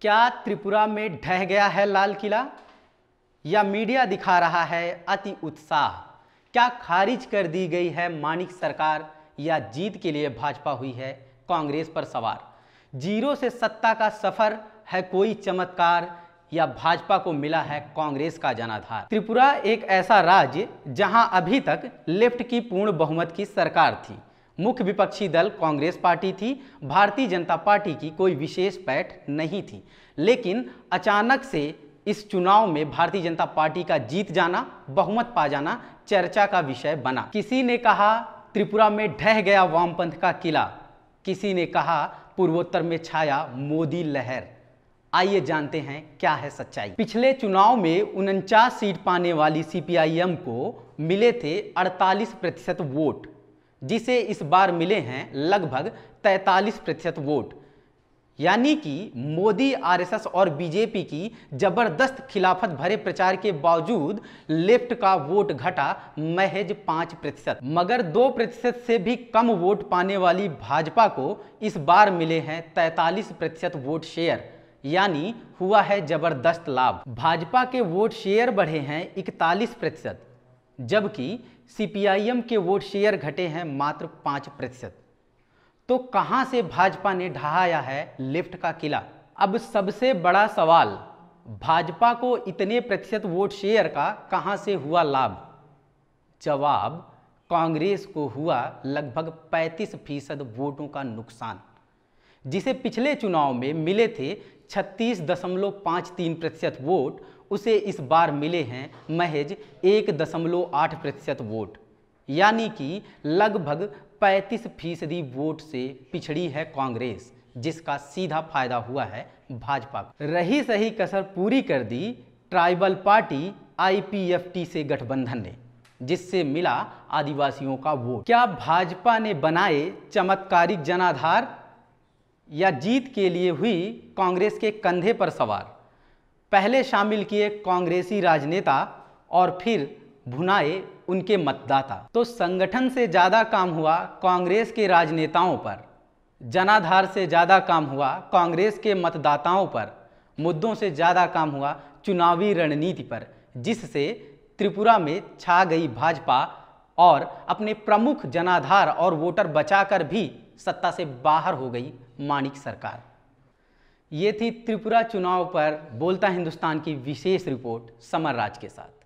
क्या त्रिपुरा में ढह गया है लाल किला या मीडिया दिखा रहा है अति उत्साह? क्या खारिज कर दी गई है मानिक सरकार या जीत के लिए भाजपा हुई है कांग्रेस पर सवार? जीरो से सत्ता का सफर है कोई चमत्कार या भाजपा को मिला है कांग्रेस का जनाधार? त्रिपुरा एक ऐसा राज्य जहां अभी तक लेफ्ट की पूर्ण बहुमत की सरकार थी। मुख्य विपक्षी दल कांग्रेस पार्टी थी। भारतीय जनता पार्टी की कोई विशेष पैठ नहीं थी। लेकिन अचानक से इस चुनाव में भारतीय जनता पार्टी का जीत जाना, बहुमत पा जाना चर्चा का विषय बना। किसी ने कहा त्रिपुरा में ढह गया वामपंथ का किला, किसी ने कहा पूर्वोत्तर में छाया मोदी लहर। आइए जानते हैं क्या है सच्चाई। पिछले चुनाव में 49 सीट पाने वाली सीपीआईएम को मिले थे 48% वोट, जिसे इस बार मिले हैं लगभग 43% वोट। यानी कि मोदी, आरएसएस और बीजेपी की जबरदस्त खिलाफत भरे प्रचार के बावजूद लेफ्ट का वोट घटा महज 5%। मगर 2% से भी कम वोट पाने वाली भाजपा को इस बार मिले हैं 43% वोट शेयर, यानी हुआ है जबरदस्त लाभ। भाजपा के वोट शेयर बढ़े हैं 41%, जबकि सीपीआईएम के वोट शेयर घटे हैं मात्र 5%। तो कहां से भाजपा ने ढहाया है लेफ्ट का किला? अब सबसे बड़ा सवाल, भाजपा को इतने प्रतिशत वोट शेयर का कहां से हुआ लाभ? जवाब, कांग्रेस को हुआ लगभग 35% वोटों का नुकसान। जिसे पिछले चुनाव में मिले थे 36.53% वोट, उसे इस बार मिले हैं महज 1.8% वोट, यानी कि लगभग 35% वोट से पिछड़ी है कांग्रेस, जिसका सीधा फायदा हुआ है भाजपा को। रही सही कसर पूरी कर दी ट्राइबल पार्टी आईपीएफटी से गठबंधन ने, जिससे मिला आदिवासियों का वोट। क्या भाजपा ने बनाए चमत्कारिक जनाधार या जीत के लिए हुई कांग्रेस के कंधे पर सवार? पहले शामिल किए कांग्रेसी राजनेता और फिर भुनाए उनके मतदाता। तो संगठन से ज्यादा काम हुआ कांग्रेस के राजनेताओं पर, जनाधार से ज्यादा काम हुआ कांग्रेस के मतदाताओं पर, मुद्दों से ज्यादा काम हुआ चुनावी रणनीति पर, जिससे त्रिपुरा में छा गई भाजपा और अपने प्रमुख जनाधार और वोटर बचाकर भी सत्ता से बाहर हो गई मानिक सरकार। ये थी त्रिपुरा चुनाव पर बोलता हिंदुस्तान की विशेष रिपोर्ट समर राज के साथ।